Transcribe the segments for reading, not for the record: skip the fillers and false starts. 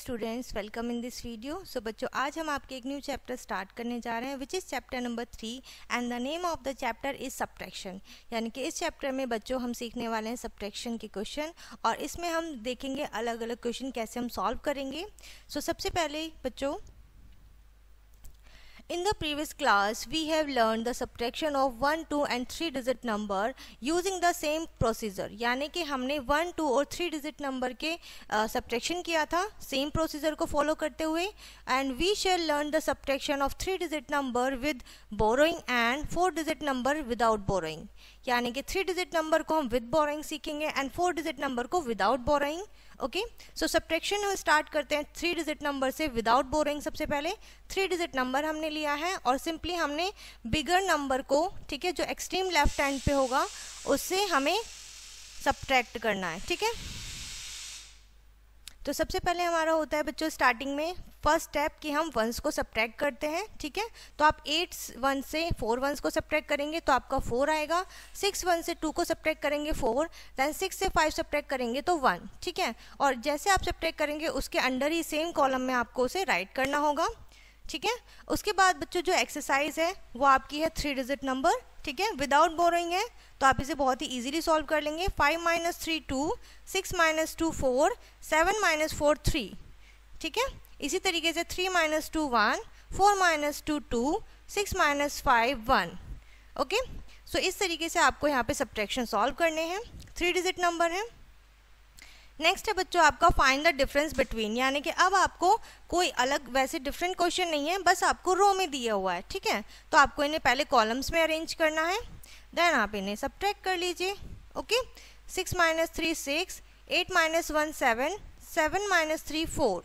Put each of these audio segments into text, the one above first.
Students, welcome in this video. So बच्चों, आज हम आपके एक न्यू चैप्टर स्टार्ट करने जा रहे हैं which is chapter number 3 and the name of the chapter is subtraction. यानी कि इस चैप्टर में बच्चों हम सीखने वाले हैं सब्ट्रैक्शन के क्वेश्चन और इसमें हम देखेंगे अलग अलग क्वेश्चन कैसे हम सॉल्व करेंगे। सो सबसे पहले बच्चों, in the previous class we have learned the subtraction of 1, 2 and 3 digit number using the same procedure। यानी कि हमने 1, 2 और 3 डिजिट नंबर के subtraction किया था सेम प्रोसीजर को फॉलो करते हुए। and we shall learn the subtraction of 3 digit number with borrowing and 4 digit number without borrowing। यानी कि 3 डिजिट नंबर को हम विद बोरोइंग सीखेंगे एंड 4 डिजिट नंबर को विदाउट बोरोइंग। ओके, सो सब्ट्रैक्शन हम स्टार्ट करते हैं 3 डिजिट नंबर से विदाउट बोरोइंग। सबसे पहले 3 डिजिट नंबर हमने लिया है और सिंपली हमने बिगर नंबर को, ठीक है, जो एक्सट्रीम लेफ्ट हैंड पे होगा उससे हमें सब्ट्रैक्ट करना है। ठीक है, तो सबसे पहले हमारा होता है बच्चों स्टार्टिंग में फर्स्ट स्टेप कि हम वंस को सब्ट्रैक्ट करते हैं। ठीक है, तो आप 8 वन से 4 वंस को सब्ट्रैक्ट करेंगे तो आपका 4 आएगा। 6 वन से 2 को सब्ट्रैक्ट करेंगे 4, दैन 6 से 5 सब्ट्रैक्ट करेंगे तो 1। ठीक है, और जैसे आप सब्ट्रैक्ट करेंगे उसके अंडर ही सेम कॉलम में आपको उसे राइट करना होगा। ठीक है, उसके बाद बच्चों जो एक्सरसाइज है वो आपकी है 3 डिजिट नंबर। ठीक है, विदाउट बोरोइंग है तो आप इसे बहुत ही इजीली सॉल्व कर लेंगे। 5 - 3 2, 6 - 2 4, 7 - 4 3। ठीक है, इसी तरीके से 3 - 2 1, 4 - 2 2, 6 - 5 1। ओके, सो इस तरीके से आपको यहाँ पे सब्ट्रैक्शन सॉल्व करने हैं। 3 डिजिट नंबर है। नेक्स्ट है बच्चों आपका फाइंड द डिफरेंस बिटवीन। यानी कि अब आपको कोई अलग वैसे डिफरेंट क्वेश्चन नहीं है, बस आपको रो में दिया हुआ है। ठीक है, तो आपको इन्हें पहले कॉलम्स में अरेंज करना है, देन आप इन्हें सब्ट्रैक्ट कर लीजिए। ओके, 6 - 3 6, 8 - 1 7, 7 - 3 4।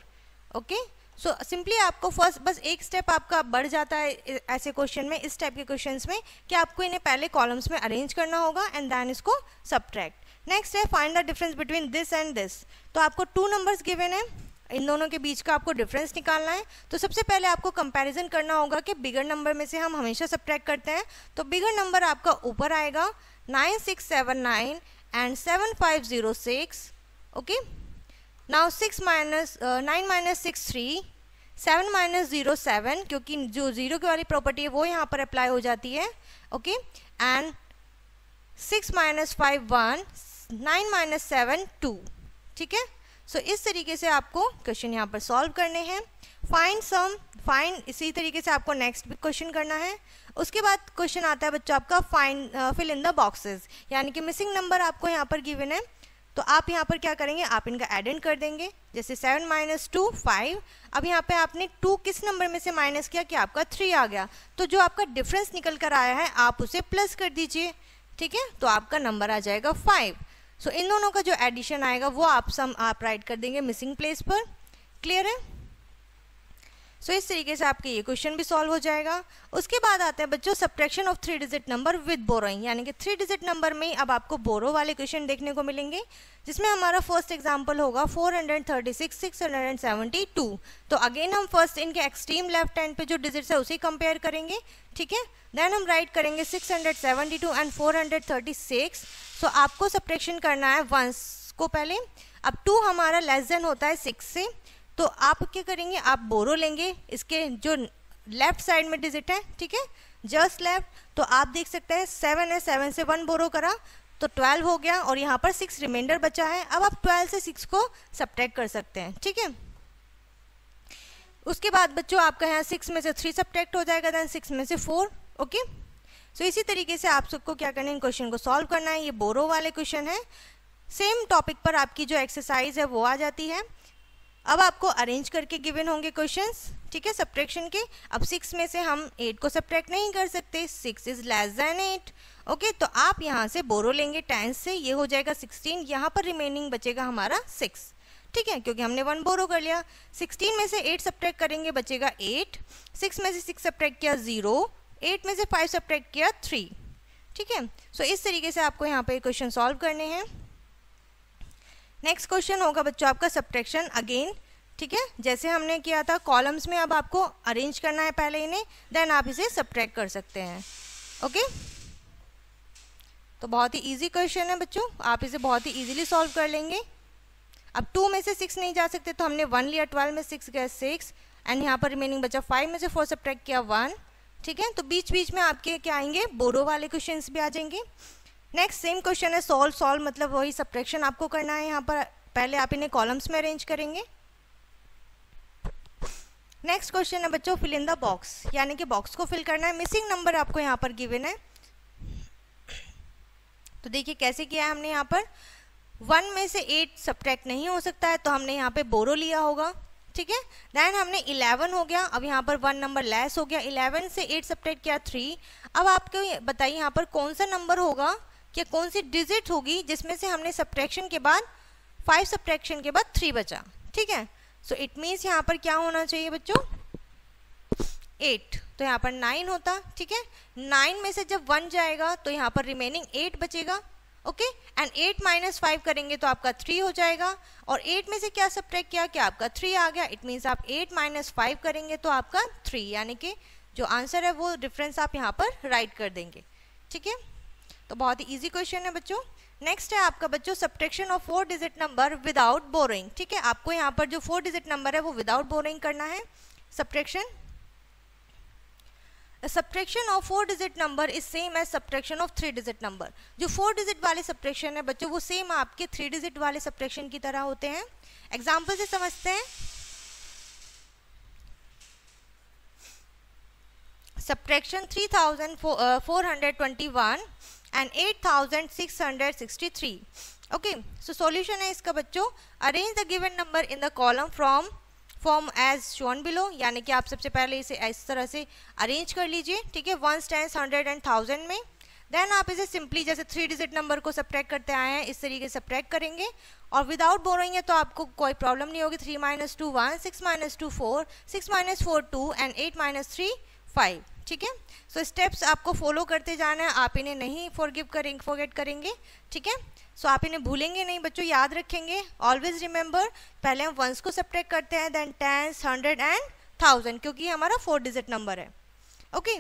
ओके, सो सिंपली आपको फर्स्ट बस एक स्टेप आपका बढ़ जाता है ऐसे क्वेश्चन में, इस टाइप के क्वेश्चंस में, कि आपको इन्हें पहले कॉलम्स में अरेंज करना होगा एंड देन इसको सब्ट्रैक्ट। नेक्स्ट है find the difference between this and this. तो आपको 2 नंबर्स गिवन है, इन दोनों के बीच का आपको डिफरेंस निकालना है। तो सबसे पहले आपको कंपैरिजन करना होगा कि बिगर नंबर में से हम हमेशा सब्ट्रैक्ट करते हैं, तो बिगर नंबर आपका ऊपर आएगा 9679 एंड 7506। ओके, नाउ 9 - 6 3, 7 - 0 7, क्योंकि जो 0 की वाली प्रॉपर्टी है वो यहाँ पर अप्लाई हो जाती है। Okay, and 6 - 5 1, 9 - 7 2। ठीक है, सो इस तरीके से आपको क्वेश्चन यहाँ पर सॉल्व करने हैं। फाइंड इसी तरीके से आपको नेक्स्ट भी क्वेश्चन करना है। उसके बाद क्वेश्चन आता है बच्चों आपका फिल इन द बॉक्सेस। यानी कि मिसिंग नंबर आपको यहाँ पर गिवन है, तो आप यहाँ पर क्या करेंगे, आप इनका एडेंड कर देंगे। जैसे 7 - 2 5। अब यहाँ पे आपने 2 किस नंबर में से माइनस किया कि आपका 3 आ गया, तो जो आपका डिफरेंस निकल कर आया है आप उसे प्लस कर दीजिए। ठीक है, तो आपका नंबर आ जाएगा 5। सो इन दोनों का जो एडिशन आएगा वो आप राइट कर देंगे मिसिंग प्लेस पर। क्लियर है? सो इस तरीके से आपके ये क्वेश्चन भी सॉल्व हो जाएगा। उसके बाद आते हैं बच्चों subtraction of 3 digit number with borrowing. यानी कि 3 डिजिट नंबर में अब आपको बोरो वाले क्वेश्चन देखने को मिलेंगे, जिसमें हमारा फर्स्ट एग्जांपल होगा 436 672। तो अगेन हम फर्स्ट इनके एक्सट्रीम लेफ्ट हैंड पे जो डिजिट्स है उसे कंपेयर करेंगे। ठीक है, देन हम राइट करेंगे 672 एंड 436। सो आपको सब्ट्रैक्शन करना है वंस को पहले। अब 2 हमारा लेस देन होता है 6 से, तो आप क्या करेंगे, आप बोरो लेंगे इसके जो लेफ्ट साइड में डिजिट है। ठीक है, जस्ट लेफ्ट। तो आप देख सकते हैं 7 है, 7 से 1 बोरो करा तो 12 हो गया और यहाँ पर 6 रिमाइंडर बचा है। अब आप 12 से 6 को सब्ट्रैक्ट कर सकते हैं। ठीक है, उसके बाद बच्चों आपका यहाँ 6 में से 3 सब्ट्रैक्ट हो जाएगा, देन 6 में से 4। ओके, सो इसी तरीके से आप सबको क्या करना है, इन क्वेश्चन को सॉल्व करना है। ये बोरो वाले क्वेश्चन है। सेम टॉपिक पर आपकी जो एक्सरसाइज है वो आ जाती है। अब आपको अरेंज करके गिवन होंगे क्वेश्चंस। ठीक है, सब्ट्रैक्शन के। अब 6 में से हम 8 को सब्ट्रैक्ट नहीं कर सकते, 6 इज लेस देन 8। ओके, तो आप यहाँ से बोरो लेंगे 10 से, ये हो जाएगा 16। यहाँ पर रिमेनिंग बचेगा हमारा 6। ठीक है, क्योंकि हमने 1 बोरो कर लिया। 16 में से 8 सब्ट्रैक्ट करेंगे, बचेगा 8। 6 में से 6 सब्ट्रैक्ट किया 0, 8 में से 5 सब्ट्रैक्ट किया 3। ठीक है, सो इस तरीके से आपको यहाँ पे क्वेश्चन सॉल्व करने हैं। नेक्स्ट क्वेश्चन होगा बच्चों आपका सब्ट्रैक्शन अगेन। ठीक है, जैसे हमने किया था कॉलम्स में, अब आपको अरेंज करना है पहले इन्हें, देन आप इसे सब्ट्रैक्ट कर सकते हैं। ओके, तो बहुत ही इजी क्वेश्चन है बच्चों, आप इसे बहुत ही इजीली सॉल्व कर लेंगे। अब 2 में से 6 नहीं जा सकते तो हमने 1 लिया, 12 में 6 गया 6, एंड यहाँ पर रिमेनिंग बचा 5 में से 4 सब्ट्रैक्ट किया 1, ठीक है। तो बीच बीच में आपके क्या आएंगे, बोरो वाले क्वेश्चंस भी आ जाएंगे। नेक्स्ट सेम क्वेश्चन है सॉल्व मतलब वही सब्ट्रैक्शन आपको करना है। यहाँ पर पहले आप इन्हें कॉलम्स में अरेंज करेंगे। नेक्स्ट क्वेश्चन है बच्चों फिल इन द बॉक्स, यानी कि बॉक्स को फिल करना है। मिसिंग नंबर आपको यहाँ पर गिवन है, तो देखिए कैसे किया है हमने। यहाँ पर 1 में से 8 सब्ट्रैक्ट नहीं हो सकता है, तो हमने यहाँ पे बोरो लिया होगा, ठीक है। देन हमने 11 हो गया, अब यहाँ पर 1 नंबर लेस हो गया, 11 से 8 सब्ट्रैक्ट किया 3। अब आपको बताइए यहाँ पर कौन सा नंबर होगा या कौन सी डिजिट होगी जिसमें से हमने सब्ट्रैक्शन के बाद 5 सब्ट्रैक्शन के बाद 3 बचा, ठीक है। सो इट मीन्स यहाँ पर क्या होना चाहिए बच्चों, 8, तो यहाँ पर 9 होता, ठीक है। 9 में से जब 1 जाएगा तो यहाँ पर रिमेनिंग 8 बचेगा, ओके। एंड 8 माइनस 5 करेंगे तो आपका 3 हो जाएगा, और 8 में से क्या सब्ट्रैक्ट किया, क्या आपका 3 आ गया। इट मीन्स आप 8 माइनस 5 करेंगे तो आपका 3, यानी कि जो आंसर है वो डिफरेंस आप यहाँ पर राइट कर देंगे, ठीक है। तो बहुत ही ईजी क्वेश्चन है बच्चों। नेक्स्ट है आपका बच्चों subtraction of 4 digit number without borrowing, ठीक है। आपको यहाँ पर जो 4 डिजिट नंबर है वो विदाउट बोरोइंग करना है। Subtraction of 4 digit number is same as subtraction of 3 digit number. जो 4 डिजिट वाले सब्ट्रैक्शन है बच्चों वो सेम आपके 3 डिजिट वाले सब्ट्रैक्शन की तरह होते हैं। एग्जाम्पल से समझते हैं। Subtraction 3421 and 8663, okay. So solution है इसका बच्चों, arrange the given number in the column from form as shown below, यानी कि आप सबसे पहले इसे इस तरह से अरेंज कर लीजिए, ठीक है, 1s 10s 100 एंड 1000 में। देन आप इसे सिंपली जैसे 3 डिजिट नंबर को सब्ट्रैक्ट करते आए हैं इस तरीके से सब्ट्रैक्ट करेंगे, और विदाउट बोरोइंग है तो आपको कोई प्रॉब्लम नहीं होगी। 3 minus 2 1, 6 minus 2 4, 6 minus 4 2 and 8 minus 3 5, ठीक है। सो स्टेप्स आपको फॉलो करते जाना है, आप इन्हें नहीं फॉरगेट करेंगे, ठीक है। सो आप इन्हें भूलेंगे नहीं बच्चों, याद रखेंगे। ऑलवेज रिमेंबर, पहले हम 1s को सब्ट्रैक्ट करते हैं, देन 10s 100 एंड 1000, क्योंकि हमारा 4 डिजिट नंबर है, ओके।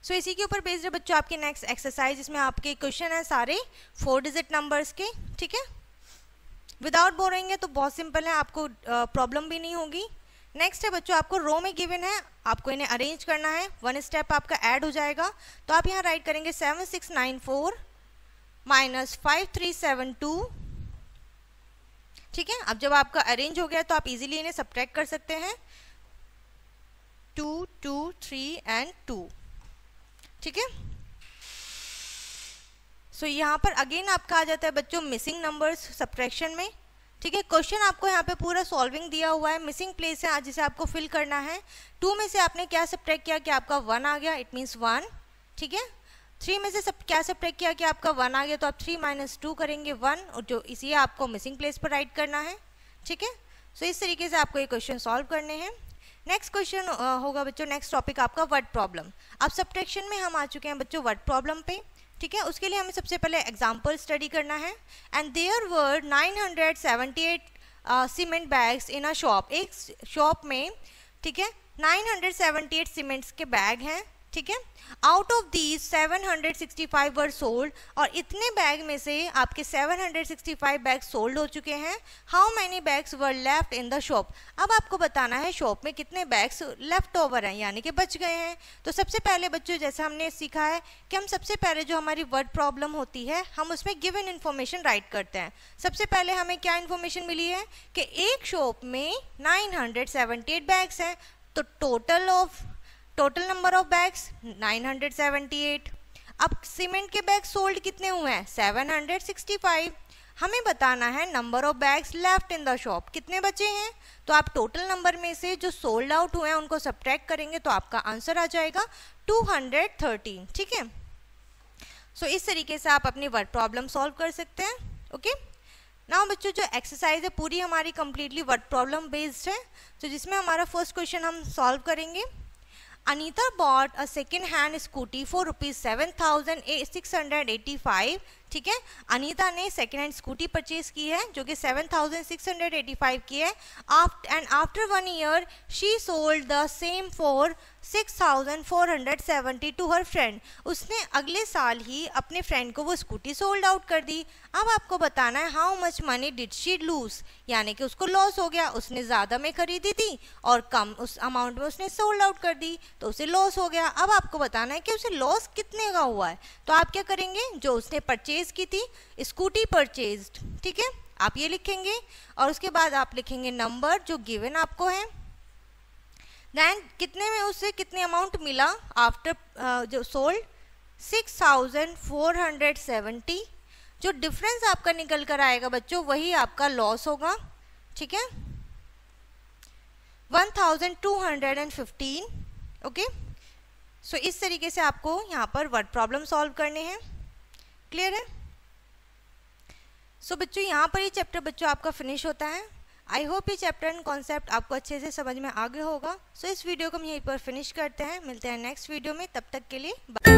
सो इसी के ऊपर बेस्ड है बच्चों आपकी नेक्स्ट एक्सरसाइज, इसमें आपके क्वेश्चन है सारे 4 डिजिट नंबर्स के, ठीक है। विदाउट बोरोइंग है तो बहुत सिंपल है, आपको प्रॉब्लम भी नहीं होगी। नेक्स्ट है बच्चों आपको रो में गिवन है, आपको इन्हें अरेंज करना है, 1 स्टेप आपका ऐड हो जाएगा। तो आप यहाँ राइट करेंगे 7694 माइनस 5372, ठीक है। अब जब आपका अरेंज हो गया तो आप इजीली इन्हें सब्ट्रैक्ट कर सकते हैं, 2 2 3 एंड 2, ठीक है। सो यहाँ पर अगेन आपका आ जाता है बच्चों मिसिंग नंबर्स सब्ट्रैक्शन में, ठीक है। क्वेश्चन आपको यहाँ पे पूरा सॉल्विंग दिया हुआ है, मिसिंग प्लेस है जिसे आपको फिल करना है। 2 में से आपने क्या सब्ट्रैक्ट किया कि आपका 1 आ गया, इट मीन्स 1, ठीक है। 3 में से क्या सब्ट्रैक्ट किया कि आपका 1 आ गया, तो आप 3 माइनस 2 करेंगे 1, और जो इसी आपको मिसिंग प्लेस पर राइट करना है, ठीक है। सो इस तरीके से आपको ये क्वेश्चन सॉल्व करने हैं। नेक्स्ट क्वेश्चन होगा बच्चों, नेक्स्ट टॉपिक आपका वर्ड प्रॉब्लम। अब सब्ट्रैक्शन में हम आ चुके हैं बच्चों वर्ड प्रॉब्लम पे, ठीक है। उसके लिए हमें सबसे पहले एग्जाम्पल स्टडी करना है। And there were 978 cement bags in a shop, एक शॉप में, ठीक है, 978 सीमेंट्स के बैग हैं, ठीक है। Out of these 765 were sold, और इतने बैग में से आपके 765 बैग सोल्ड हो चुके हैं। How many bags were left in the shop, अब आपको बताना है शॉप में कितने बैग्स लेफ्ट ओवर हैं, यानी कि बच गए हैं। तो सबसे पहले बच्चों जैसा हमने सीखा है कि हम सबसे पहले जो हमारी वर्ड प्रॉब्लम होती है हम उसमें गिवन इन्फॉर्मेशन राइट करते हैं। सबसे पहले हमें क्या इन्फॉर्मेशन मिली है कि एक शॉप में 978 बैग्स हैं, तो टोटल नंबर ऑफ बैग्स 978। अब सीमेंट के बैग सोल्ड कितने हुए हैं 765। हमें बताना है number of bags left in the shop, कितने बचे हैं। तो आप टोटल नंबर में से जो सोल्ड आउट हुए हैं उनको सब्ट्रैक्ट करेंगे तो आपका आंसर आ जाएगा 213, ठीक है। सो इस तरीके से आप अपनी वर्ड प्रॉब्लम सॉल्व कर सकते हैं, ओके। नाउ बच्चों जो एक्सरसाइज है पूरी हमारी कंप्लीटली वर्ड प्रॉब्लम बेस्ड है, तो जिसमें हमारा फर्स्ट क्वेश्चन हम सॉल्व करेंगे। Anita bought a second-hand scooty for ₹7,685, ठीक है। अनीता ने सेकेंड हैंड स्कूटी परचेज की है जो कि 7,685 की है। After 1 year she sold the same for 6,470 to her friend. उसने अगले साल ही अपने फ्रेंड को वो स्कूटी सोल्ड आउट कर दी। अब आपको बताना है how much money did she lose, यानी कि उसको लॉस हो गया, उसने ज़्यादा में खरीदी थी और कम उस अमाउंट में उसने सोल्ड आउट कर दी तो उसे लॉस हो गया। अब आपको बताना है कि उसे लॉस कितने का हुआ है। तो आप क्या करेंगे, जो उसने परचेज की थी स्कूटी परचेज्ड, ठीक है, आप ये लिखेंगे और उसके बाद आप लिखेंगे नंबर जो गिवन आपको है, देन कितने में उससे कितने अमाउंट मिला आफ्टर जो सोल्ड 6,470। जो डिफरेंस आपका निकल कर आएगा बच्चों वही आपका लॉस होगा, ठीक है, 1,215। ओके, सो इस तरीके से आपको यहाँ पर वर्ड प्रॉब्लम सॉल्व करने हैं। क्लियर है? सो बच्चों यहाँ पर ये चैप्टर बच्चों आपका फिनिश होता है। आई होप ये चैप्टर एंड कॉन्सेप्ट आपको अच्छे से समझ में आ गया होगा। सो इस वीडियो को हम यहीं पर फिनिश करते हैं, मिलते हैं नेक्स्ट वीडियो में, तब तक के लिए बाय।